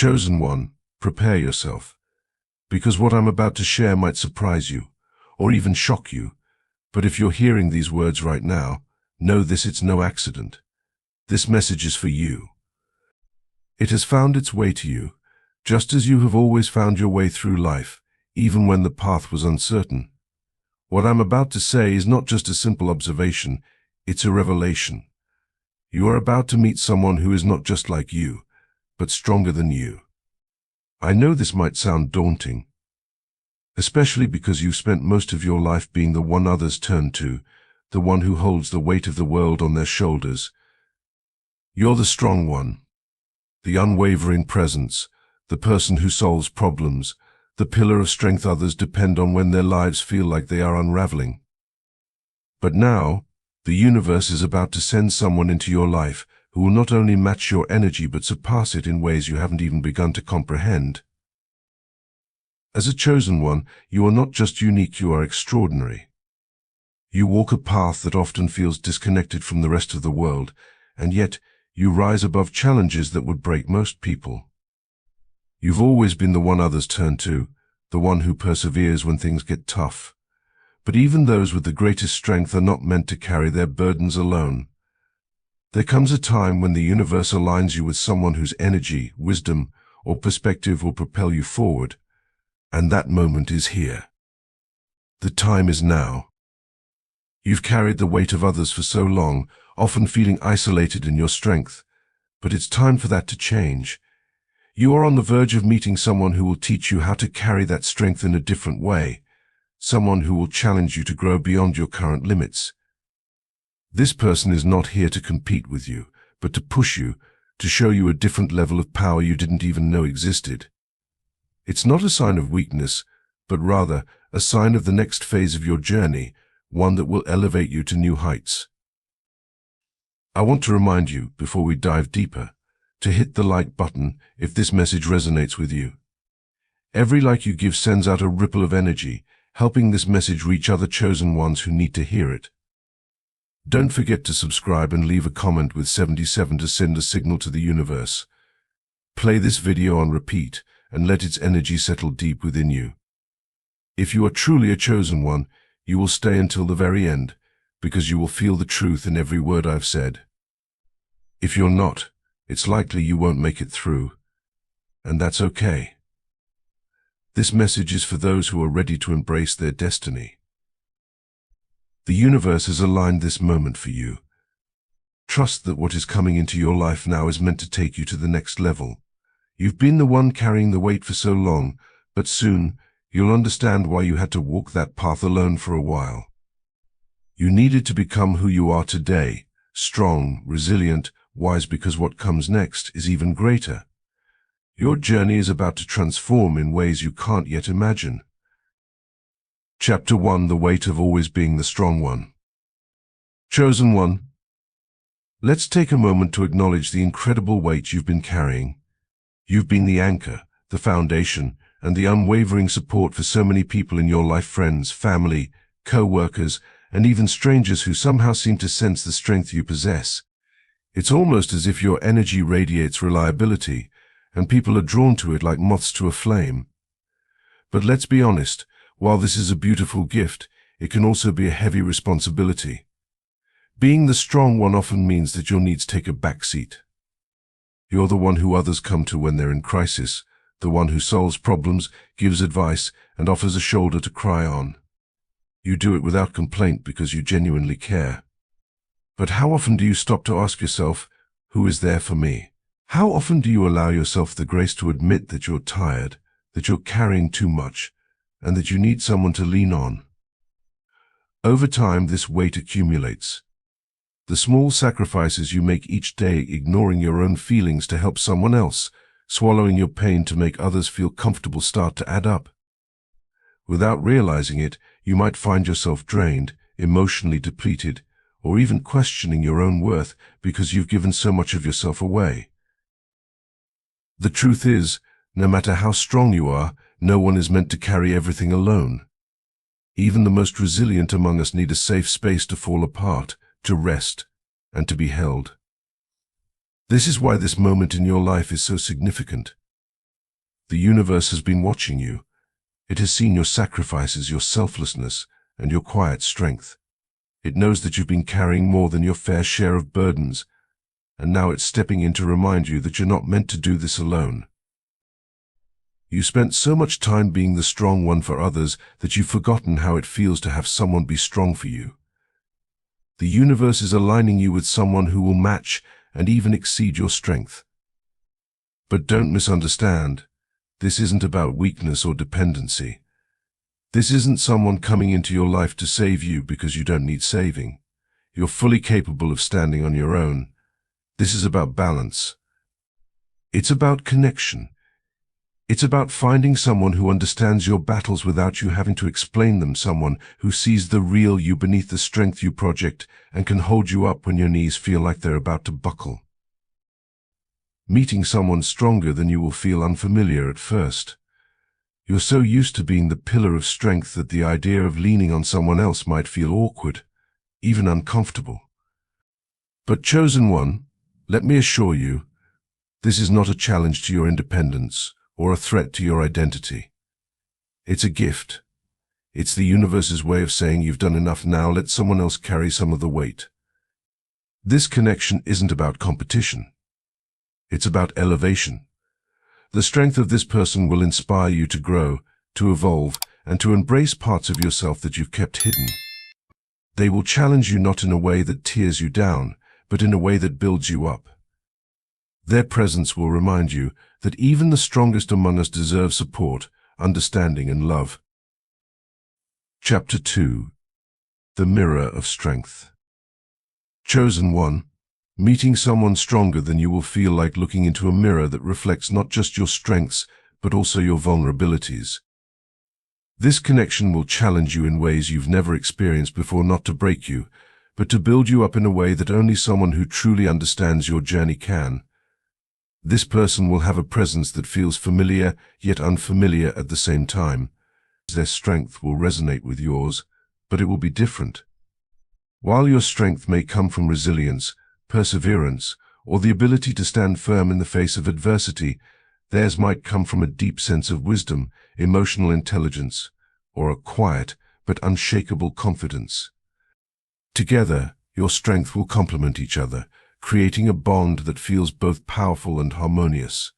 Chosen one, prepare yourself, because what I'm about to share might surprise you, or even shock you. But if you're hearing these words right now, know this: it's no accident. This message is for you. It has found its way to you, just as you have always found your way through life, even when the path was uncertain. What I'm about to say is not just a simple observation, it's a revelation. You are about to meet someone who is not just like you, but stronger than you. I know this might sound daunting, especially because you've spent most of your life being the one others turn to, the one who holds the weight of the world on their shoulders. You're the strong one, the unwavering presence, the person who solves problems, the pillar of strength others depend on when their lives feel like they are unraveling. But now, the universe is about to send someone into your life who will not only match your energy but surpass it in ways you haven't even begun to comprehend. As a chosen one, you are not just unique, you are extraordinary. You walk a path that often feels disconnected from the rest of the world, and yet you rise above challenges that would break most people. You've always been the one others turn to, the one who perseveres when things get tough. But even those with the greatest strength are not meant to carry their burdens alone. There comes a time when the universe aligns you with someone whose energy, wisdom, or perspective will propel you forward. And that moment is here. The time is now. You've carried the weight of others for so long, often feeling isolated in your strength. But it's time for that to change. You are on the verge of meeting someone who will teach you how to carry that strength in a different way. Someone who will challenge you to grow beyond your current limits. This person is not here to compete with you, but to push you, to show you a different level of power you didn't even know existed. It's not a sign of weakness, but rather a sign of the next phase of your journey, one that will elevate you to new heights. I want to remind you, before we dive deeper, to hit the like button if this message resonates with you. Every like you give sends out a ripple of energy, helping this message reach other chosen ones who need to hear it. Don't forget to subscribe and leave a comment with 77 to send a signal to the universe. Play this video on repeat and let its energy settle deep within you. If you are truly a chosen one, you will stay until the very end, because you will feel the truth in every word I've said. If you're not, it's likely you won't make it through, and that's okay. This message is for those who are ready to embrace their destiny. The universe has aligned this moment for you. Trust that what is coming into your life now is meant to take you to the next level. You've been the one carrying the weight for so long, but soon you'll understand why you had to walk that path alone for a while. You needed to become who you are today, strong, resilient, wise, because what comes next is even greater. Your journey is about to transform in ways you can't yet imagine. Chapter 1: The Weight of Always Being the Strong One. Chosen one, let's take a moment to acknowledge the incredible weight you've been carrying. You've been the anchor, the foundation, and the unwavering support for so many people in your life: friends, family, co-workers, and even strangers who somehow seem to sense the strength you possess. It's almost as if your energy radiates reliability, and people are drawn to it like moths to a flame. But let's be honest, while this is a beautiful gift, it can also be a heavy responsibility. Being the strong one often means that your needs take a back seat. You're the one who others come to when they're in crisis, the one who solves problems, gives advice, and offers a shoulder to cry on. You do it without complaint because you genuinely care. But how often do you stop to ask yourself, who is there for me? How often do you allow yourself the grace to admit that you're tired, that you're carrying too much, and that you need someone to lean on? Over time, this weight accumulates. The small sacrifices you make each day, ignoring your own feelings to help someone else, swallowing your pain to make others feel comfortable, start to add up. Without realizing it, you might find yourself drained, emotionally depleted, or even questioning your own worth because you've given so much of yourself away. The truth is, no matter how strong you are, no one is meant to carry everything alone. Even the most resilient among us need a safe space to fall apart, to rest, and to be held. This is why this moment in your life is so significant. The universe has been watching you. It has seen your sacrifices, your selflessness, and your quiet strength. It knows that you've been carrying more than your fair share of burdens, and now it's stepping in to remind you that you're not meant to do this alone. You spent so much time being the strong one for others that you've forgotten how it feels to have someone be strong for you. The universe is aligning you with someone who will match and even exceed your strength. But don't misunderstand. This isn't about weakness or dependency. This isn't someone coming into your life to save you because you don't need saving. You're fully capable of standing on your own. This is about balance. It's about connection. It's about finding someone who understands your battles without you having to explain them, someone who sees the real you beneath the strength you project and can hold you up when your knees feel like they're about to buckle. Meeting someone stronger than you will feel unfamiliar at first. You're so used to being the pillar of strength that the idea of leaning on someone else might feel awkward, even uncomfortable. But chosen one, let me assure you, this is not a challenge to your independence or a threat to your identity. It's a gift. It's the universe's way of saying you've done enough now, let someone else carry some of the weight. This connection isn't about competition. It's about elevation. The strength of this person will inspire you to grow, to evolve, and to embrace parts of yourself that you've kept hidden. They will challenge you not in a way that tears you down, but in a way that builds you up. Their presence will remind you that even the strongest among us deserve support, understanding, and love. Chapter 2. The Mirror of Strength. Chosen one, meeting someone stronger than you will feel like looking into a mirror that reflects not just your strengths, but also your vulnerabilities. This connection will challenge you in ways you've never experienced before, not to break you, but to build you up in a way that only someone who truly understands your journey can. This person will have a presence that feels familiar yet unfamiliar at the same time. Their strength will resonate with yours, but it will be different. While your strength may come from resilience, perseverance, or the ability to stand firm in the face of adversity, theirs might come from a deep sense of wisdom, emotional intelligence, or a quiet but unshakable confidence. Together, your strength will complement each other, creating a bond that feels both powerful and harmonious.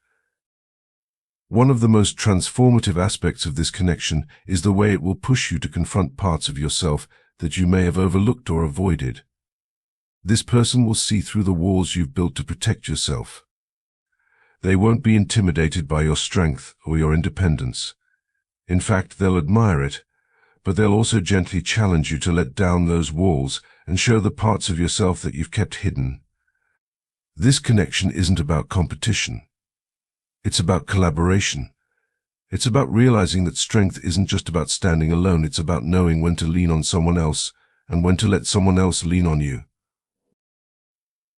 One of the most transformative aspects of this connection is the way it will push you to confront parts of yourself that you may have overlooked or avoided. This person will see through the walls you've built to protect yourself. They won't be intimidated by your strength or your independence. In fact, they'll admire it, but they'll also gently challenge you to let down those walls and show the parts of yourself that you've kept hidden. This connection isn't about competition. It's about collaboration. It's about realizing that strength isn't just about standing alone. It's about knowing when to lean on someone else and when to let someone else lean on you.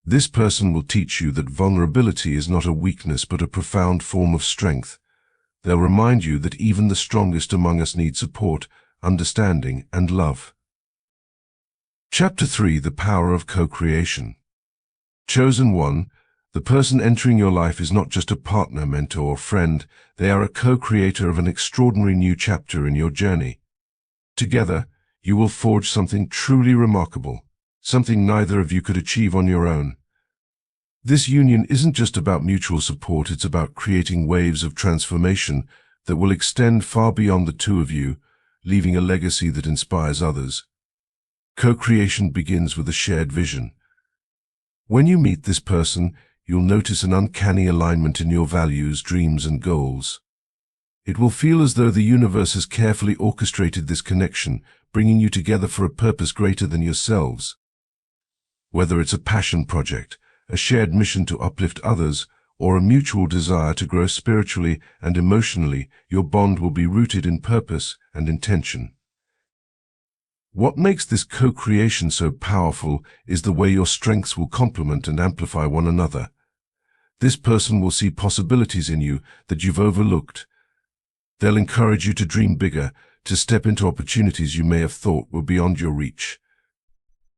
This person will teach you that vulnerability is not a weakness but a profound form of strength. They'll remind you that even the strongest among us need support, understanding, and love. Chapter 3. The Power of Co-Creation. Chosen one, the person entering your life is not just a partner, mentor, or friend. They are a co-creator of an extraordinary new chapter in your journey. Together, you will forge something truly remarkable, something neither of you could achieve on your own. This union isn't just about mutual support, it's about creating waves of transformation that will extend far beyond the two of you, leaving a legacy that inspires others. Co-creation begins with a shared vision. When you meet this person, you'll notice an uncanny alignment in your values, dreams, and goals. It will feel as though the universe has carefully orchestrated this connection, bringing you together for a purpose greater than yourselves. Whether it's a passion project, a shared mission to uplift others, or a mutual desire to grow spiritually and emotionally, your bond will be rooted in purpose and intention. What makes this co-creation so powerful is the way your strengths will complement and amplify one another. This person will see possibilities in you that you've overlooked. They'll encourage you to dream bigger, to step into opportunities you may have thought were beyond your reach.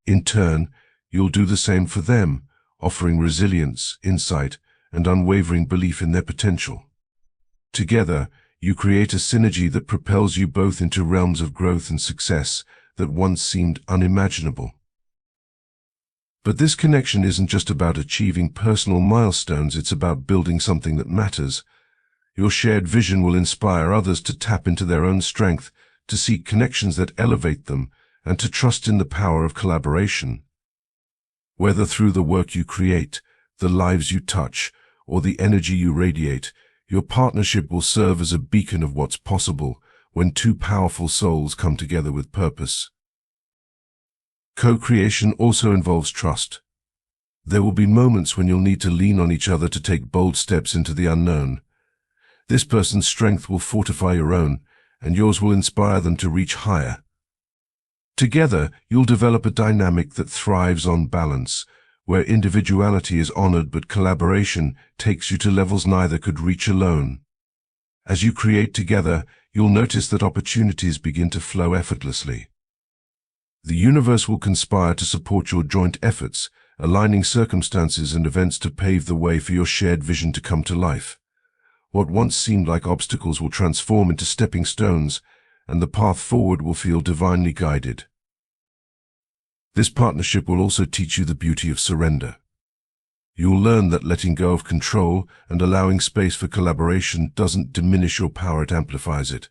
In turn, you'll do the same for them, offering resilience, insight, and unwavering belief in their potential. Together, you create a synergy that propels you both into realms of growth and success that once seemed unimaginable. But this connection isn't just about achieving personal milestones, it's about building something that matters. Your shared vision will inspire others to tap into their own strength, to seek connections that elevate them, and to trust in the power of collaboration. Whether through the work you create, the lives you touch, or the energy you radiate, your partnership will serve as a beacon of what's possible when two powerful souls come together with purpose. Co-creation also involves trust. There will be moments when you'll need to lean on each other to take bold steps into the unknown. This person's strength will fortify your own, and yours will inspire them to reach higher. Together, you'll develop a dynamic that thrives on balance, where individuality is honored but collaboration takes you to levels neither could reach alone. As you create together, you'll notice that opportunities begin to flow effortlessly. The universe will conspire to support your joint efforts, aligning circumstances and events to pave the way for your shared vision to come to life. What once seemed like obstacles will transform into stepping stones, and the path forward will feel divinely guided. This partnership will also teach you the beauty of surrender. You'll learn that letting go of control and allowing space for collaboration doesn't diminish your power, it amplifies it.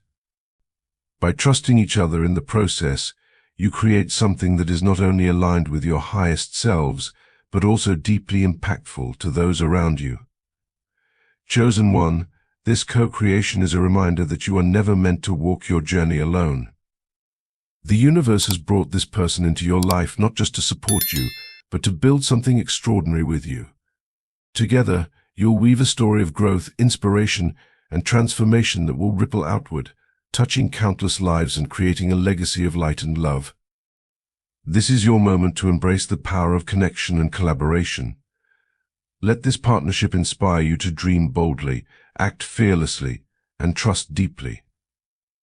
By trusting each other in the process, you create something that is not only aligned with your highest selves, but also deeply impactful to those around you. Chosen one, this co-creation is a reminder that you are never meant to walk your journey alone. The universe has brought this person into your life not just to support you, but to build something extraordinary with you. Together, you'll weave a story of growth, inspiration, and transformation that will ripple outward, touching countless lives and creating a legacy of light and love. This is your moment to embrace the power of connection and collaboration. Let this partnership inspire you to dream boldly, act fearlessly, and trust deeply.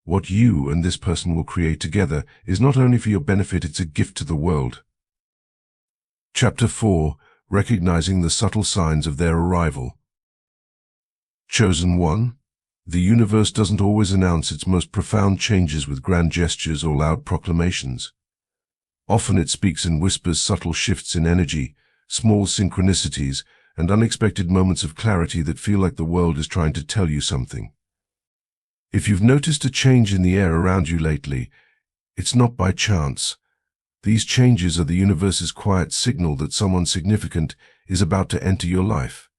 What you and this person will create together is not only for your benefit, it's a gift to the world. Chapter 4. Recognizing the subtle signs of their arrival. Chosen one. The universe doesn't always announce its most profound changes with grand gestures or loud proclamations. Often it speaks in whispers, subtle shifts in energy, small synchronicities, and unexpected moments of clarity that feel like the world is trying to tell you something. If you've noticed a change in the air around you lately, it's not by chance. These changes are the universe's quiet signal that someone significant is about to enter your life.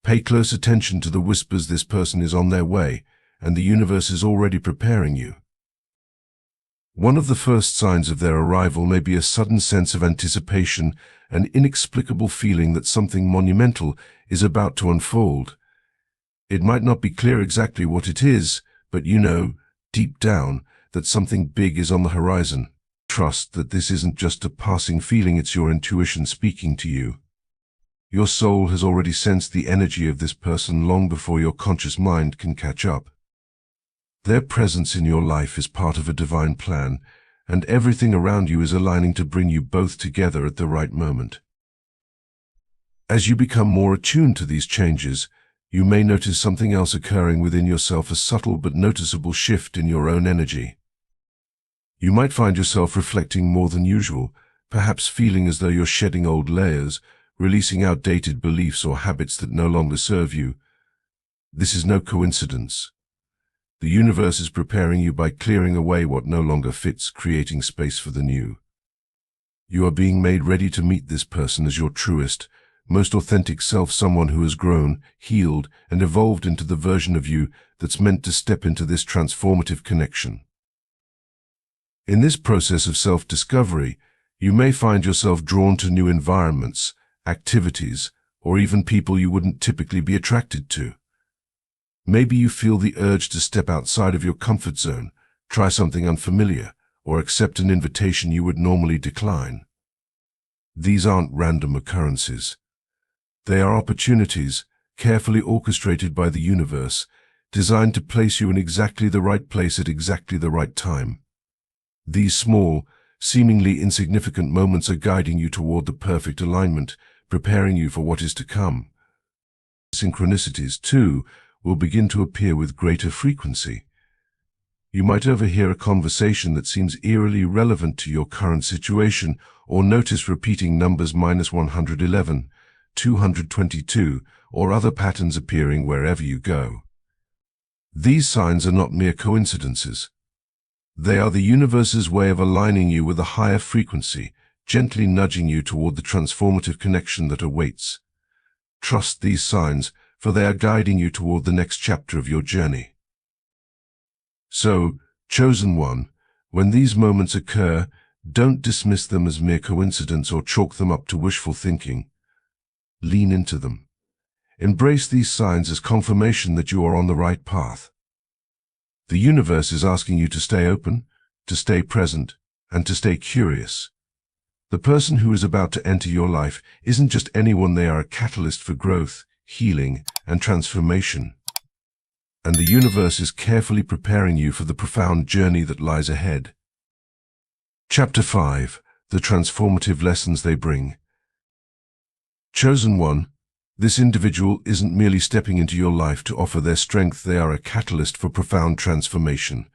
Pay close attention to the whispers. This person is on their way, and the universe is already preparing you. One of the first signs of their arrival may be a sudden sense of anticipation, an inexplicable feeling that something monumental is about to unfold. It might not be clear exactly what it is, but you know, deep down, that something big is on the horizon. Trust that this isn't just a passing feeling, it's your intuition speaking to you. Your soul has already sensed the energy of this person long before your conscious mind can catch up. Their presence in your life is part of a divine plan, and everything around you is aligning to bring you both together at the right moment. As you become more attuned to these changes, you may notice something else occurring within yourself, a subtle but noticeable shift in your own energy. You might find yourself reflecting more than usual, perhaps feeling as though you're shedding old layers, releasing outdated beliefs or habits that no longer serve you. This is no coincidence. The universe is preparing you by clearing away what no longer fits, creating space for the new. You are being made ready to meet this person as your truest, most authentic self, someone who has grown, healed, and evolved into the version of you that's meant to step into this transformative connection. In this process of self-discovery, you may find yourself drawn to new environments, activities, or even people you wouldn't typically be attracted to. Maybe you feel the urge to step outside of your comfort zone, try something unfamiliar, or accept an invitation you would normally decline. These aren't random occurrences. They are opportunities, carefully orchestrated by the universe, designed to place you in exactly the right place at exactly the right time. These small, seemingly insignificant moments are guiding you toward the perfect alignment, preparing you for what is to come. Synchronicities, too, will begin to appear with greater frequency. You might overhear a conversation that seems eerily relevant to your current situation, or notice repeating numbers -111, 222, or other patterns appearing wherever you go. These signs are not mere coincidences. They are the universe's way of aligning you with a higher frequency, gently nudging you toward the transformative connection that awaits. Trust these signs, for they are guiding you toward the next chapter of your journey. So, chosen one, when these moments occur, don't dismiss them as mere coincidence or chalk them up to wishful thinking. Lean into them. Embrace these signs as confirmation that you are on the right path. The universe is asking you to stay open, to stay present, and to stay curious. The person who is about to enter your life isn't just anyone, they are a catalyst for growth, healing, and transformation. And the universe is carefully preparing you for the profound journey that lies ahead. Chapter 5. The Transformative Lessons They Bring. Chosen one, this individual isn't merely stepping into your life to offer their strength, they are a catalyst for profound transformation.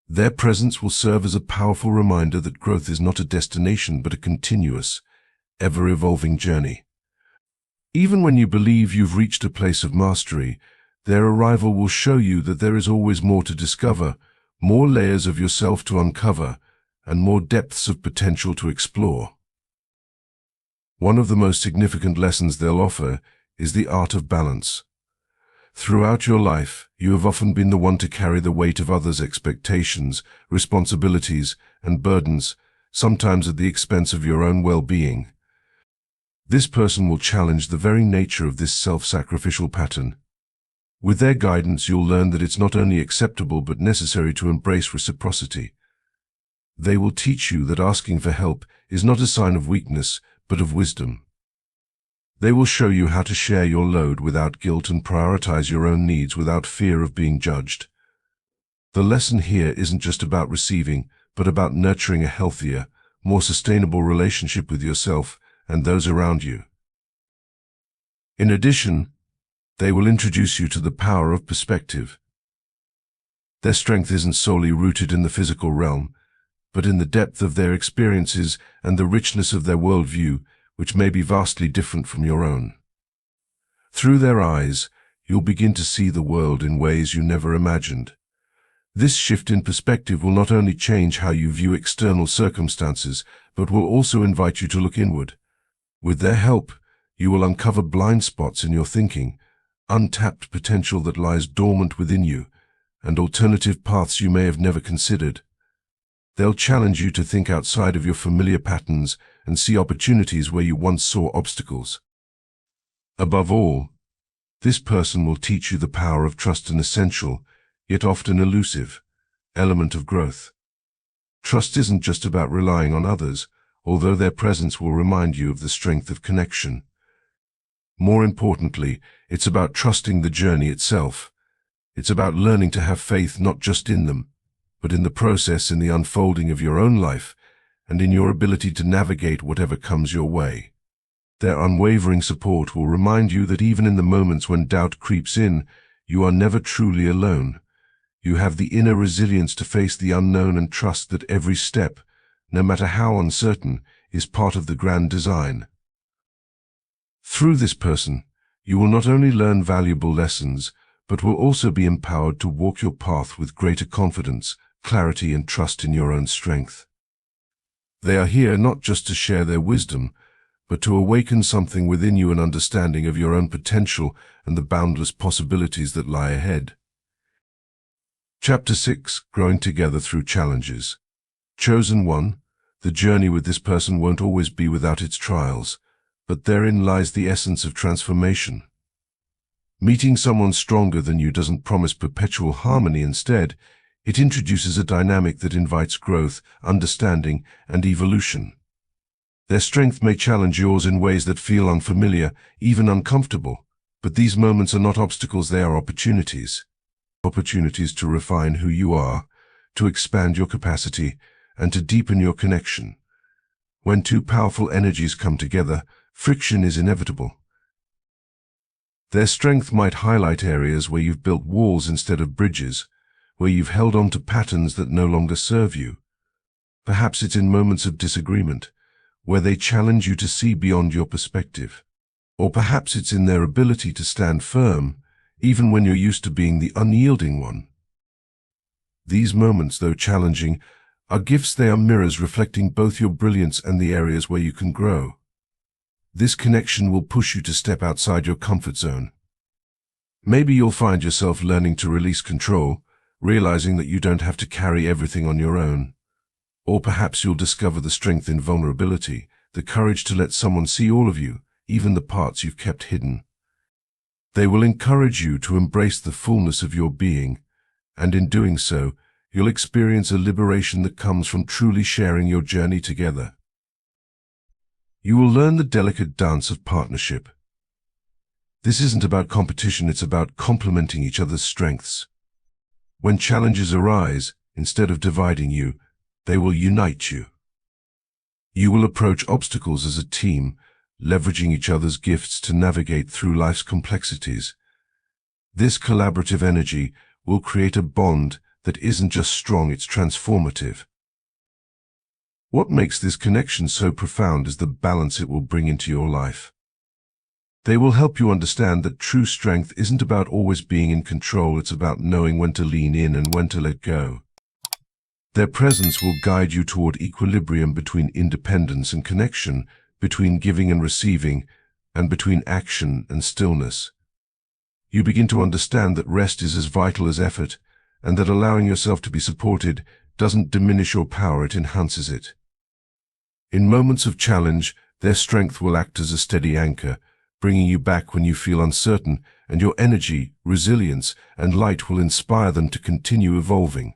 Their presence will serve as a powerful reminder that growth is not a destination but a continuous, ever-evolving journey. Even when you believe you've reached a place of mastery, their arrival will show you that there is always more to discover, more layers of yourself to uncover, and more depths of potential to explore. One of the most significant lessons they'll offer is the art of balance. Throughout your life, you have often been the one to carry the weight of others' expectations, responsibilities, and burdens, sometimes at the expense of your own well-being. This person will challenge the very nature of this self-sacrificial pattern. With their guidance, you'll learn that it's not only acceptable but necessary to embrace reciprocity. They will teach you that asking for help is not a sign of weakness, but of wisdom. They will show you how to share your load without guilt and prioritize your own needs without fear of being judged. The lesson here isn't just about receiving, but about nurturing a healthier, more sustainable relationship with yourself and those around you. In addition, they will introduce you to the power of perspective. Their strength isn't solely rooted in the physical realm, but in the depth of their experiences and the richness of their worldview, which may be vastly different from your own. Through their eyes, you'll begin to see the world in ways you never imagined. This shift in perspective will not only change how you view external circumstances, but will also invite you to look inward. With their help, you will uncover blind spots in your thinking, untapped potential that lies dormant within you, and alternative paths you may have never considered. They'll challenge you to think outside of your familiar patterns and see opportunities where you once saw obstacles. Above all, this person will teach you the power of trust, an essential, yet often elusive, element of growth. Trust isn't just about relying on others, although their presence will remind you of the strength of connection. More importantly, it's about trusting the journey itself. It's about learning to have faith not just in them, but in the process, in the unfolding of your own life, and in your ability to navigate whatever comes your way. Their unwavering support will remind you that even in the moments when doubt creeps in, you are never truly alone. You have the inner resilience to face the unknown and trust that every step, no matter how uncertain, is part of the grand design. Through this person, you will not only learn valuable lessons, but will also be empowered to walk your path with greater confidence, clarity, and trust in your own strength. They are here not just to share their wisdom, but to awaken something within you, an understanding of your own potential and the boundless possibilities that lie ahead. Chapter 6. Growing Together Through Challenges. Chosen one, the journey with this person won't always be without its trials, but therein lies the essence of transformation. Meeting someone stronger than you doesn't promise perpetual harmony. Instead, it introduces a dynamic that invites growth, understanding, and evolution. Their strength may challenge yours in ways that feel unfamiliar, even uncomfortable, but these moments are not obstacles, they are opportunities. Opportunities to refine who you are, to expand your capacity, and to deepen your connection. When two powerful energies come together, friction is inevitable. Their strength might highlight areas where you've built walls instead of bridges, where you've held on to patterns that no longer serve you. Perhaps it's in moments of disagreement, where they challenge you to see beyond your perspective. Or perhaps it's in their ability to stand firm, even when you're used to being the unyielding one. These moments, though challenging, are gifts. They are mirrors reflecting both your brilliance and the areas where you can grow. This connection will push you to step outside your comfort zone. Maybe you'll find yourself learning to release control, realizing that you don't have to carry everything on your own. Or perhaps you'll discover the strength in vulnerability, the courage to let someone see all of you, even the parts you've kept hidden. They will encourage you to embrace the fullness of your being, and in doing so, you'll experience a liberation that comes from truly sharing your journey together. You will learn the delicate dance of partnership. This isn't about competition, it's about complementing each other's strengths. When challenges arise, instead of dividing you, they will unite you. You will approach obstacles as a team, leveraging each other's gifts to navigate through life's complexities. This collaborative energy will create a bond that isn't just strong, it's transformative. What makes this connection so profound is the balance it will bring into your life. They will help you understand that true strength isn't about always being in control, it's about knowing when to lean in and when to let go. Their presence will guide you toward equilibrium between independence and connection, between giving and receiving, and between action and stillness. You begin to understand that rest is as vital as effort, and that allowing yourself to be supported doesn't diminish your power, it enhances it. In moments of challenge, their strength will act as a steady anchor, bringing you back when you feel uncertain, and your energy, resilience, and light will inspire them to continue evolving.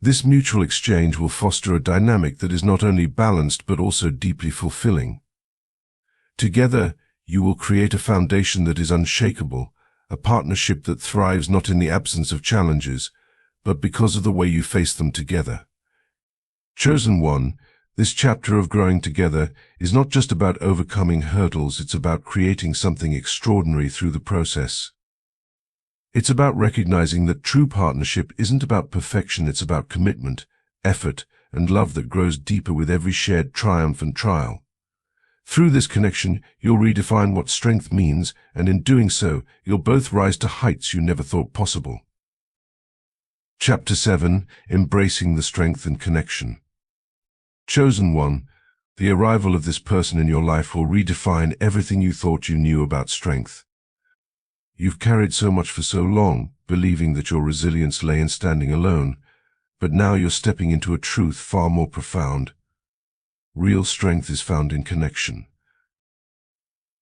This mutual exchange will foster a dynamic that is not only balanced but also deeply fulfilling. Together, you will create a foundation that is unshakable, a partnership that thrives not in the absence of challenges, but because of the way you face them together. Chosen one, this chapter of growing together is not just about overcoming hurdles, it's about creating something extraordinary through the process. It's about recognizing that true partnership isn't about perfection, it's about commitment, effort, and love that grows deeper with every shared triumph and trial. Through this connection, you'll redefine what strength means, and in doing so, you'll both rise to heights you never thought possible. Chapter 7. Embracing the Strength and Connection. Chosen one, the arrival of this person in your life will redefine everything you thought you knew about strength. You've carried so much for so long, believing that your resilience lay in standing alone, but now you're stepping into a truth far more profound. Real strength is found in connection.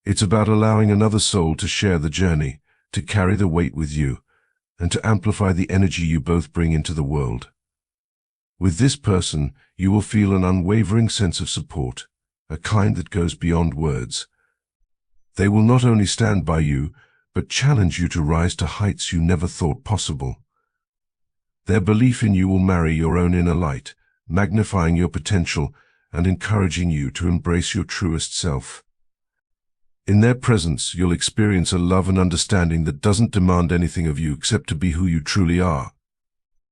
It's about allowing another soul to share the journey, to carry the weight with you, and to amplify the energy you both bring into the world. With this person, you will feel an unwavering sense of support, a kind that goes beyond words. They will not only stand by you, but challenge you to rise to heights you never thought possible. Their belief in you will marry your own inner light, magnifying your potential and encouraging you to embrace your truest self. In their presence, you'll experience a love and understanding that doesn't demand anything of you except to be who you truly are.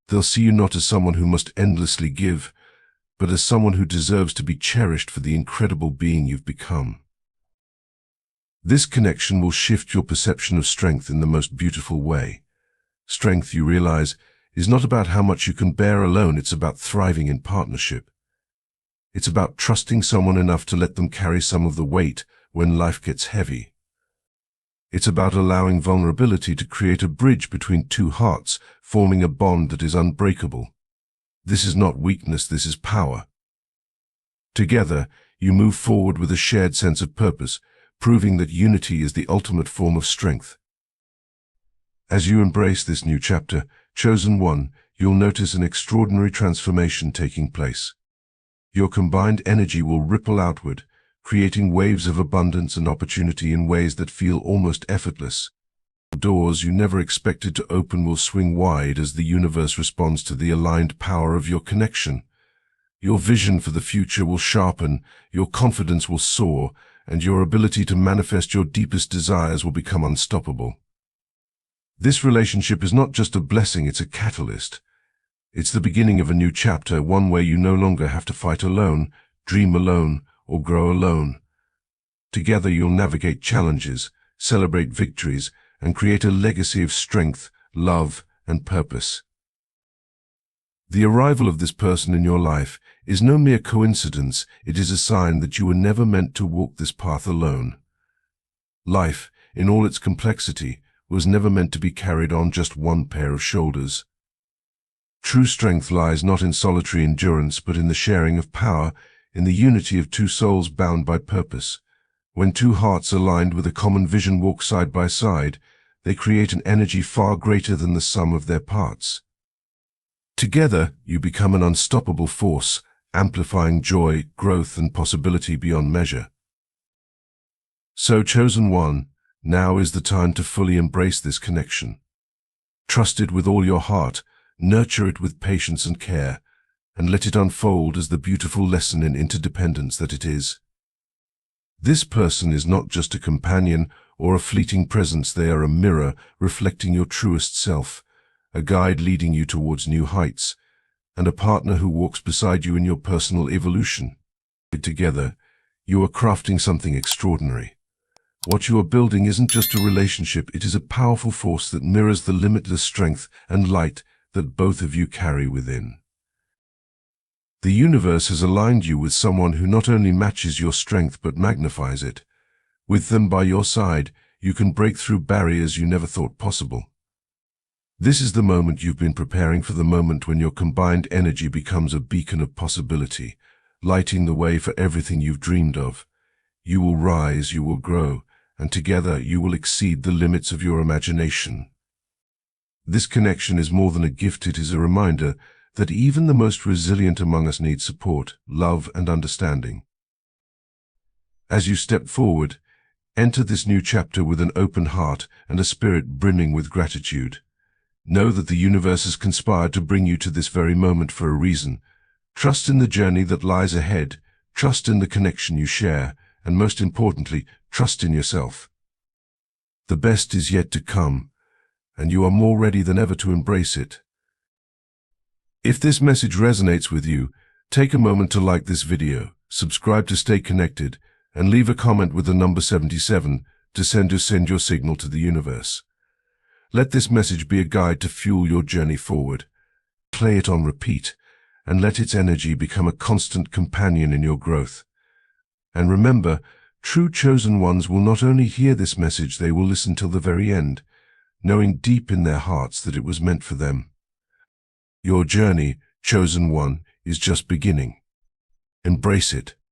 They'll see you not as someone who must endlessly give, but as someone who deserves to be cherished for the incredible being you've become. This connection will shift your perception of strength in the most beautiful way. Strength, you realize, is not about how much you can bear alone, it's about thriving in partnership. It's about trusting someone enough to let them carry some of the weight when life gets heavy. It's about allowing vulnerability to create a bridge between two hearts, forming a bond that is unbreakable. This is not weakness, this is power. Together, you move forward with a shared sense of purpose, proving that unity is the ultimate form of strength. As you embrace this new chapter, Chosen One, you'll notice an extraordinary transformation taking place. Your combined energy will ripple outward, creating waves of abundance and opportunity in ways that feel almost effortless. Doors you never expected to open will swing wide as the universe responds to the aligned power of your connection. Your vision for the future will sharpen, your confidence will soar, and your ability to manifest your deepest desires will become unstoppable. This relationship is not just a blessing, it's a catalyst. It's the beginning of a new chapter, one where you no longer have to fight alone, dream alone, or grow alone. Together you'll navigate challenges, celebrate victories, and create a legacy of strength, love, and purpose. The arrival of this person in your life is no mere coincidence, it is a sign that you were never meant to walk this path alone. Life, in all its complexity, was never meant to be carried on just one pair of shoulders. True strength lies not in solitary endurance, but in the sharing of power, in the unity of two souls bound by purpose. When two hearts aligned with a common vision walk side by side, they create an energy far greater than the sum of their parts. Together, you become an unstoppable force, amplifying joy, growth, and possibility beyond measure. So, chosen one, now is the time to fully embrace this connection. Trust it with all your heart, nurture it with patience and care, and let it unfold as the beautiful lesson in interdependence that it is. This person is not just a companion or a fleeting presence, they are a mirror reflecting your truest self, a guide leading you towards new heights, and a partner who walks beside you in your personal evolution. Together, you are crafting something extraordinary. What you are building isn't just a relationship, it is a powerful force that mirrors the limitless strength and light that both of you carry within. The universe has aligned you with someone who not only matches your strength but magnifies it. With them by your side, you can break through barriers you never thought possible. This is the moment you've been preparing for, the moment when your combined energy becomes a beacon of possibility, lighting the way for everything you've dreamed of. You will rise, you will grow, and together you will exceed the limits of your imagination. This connection is more than a gift, it is a reminder that even the most resilient among us need support, love, and understanding. As you step forward, enter this new chapter with an open heart and a spirit brimming with gratitude. Know that the universe has conspired to bring you to this very moment for a reason. Trust in the journey that lies ahead, trust in the connection you share, and most importantly, trust in yourself. The best is yet to come, and you are more ready than ever to embrace it. If this message resonates with you, take a moment to like this video, subscribe to stay connected, and leave a comment with the number 77 to send your signal to the universe. Let this message be a guide to fuel your journey forward. Play it on repeat, and let its energy become a constant companion in your growth. And remember, true chosen ones will not only hear this message, they will listen till the very end, knowing deep in their hearts that it was meant for them. Your journey, chosen one, is just beginning. Embrace it,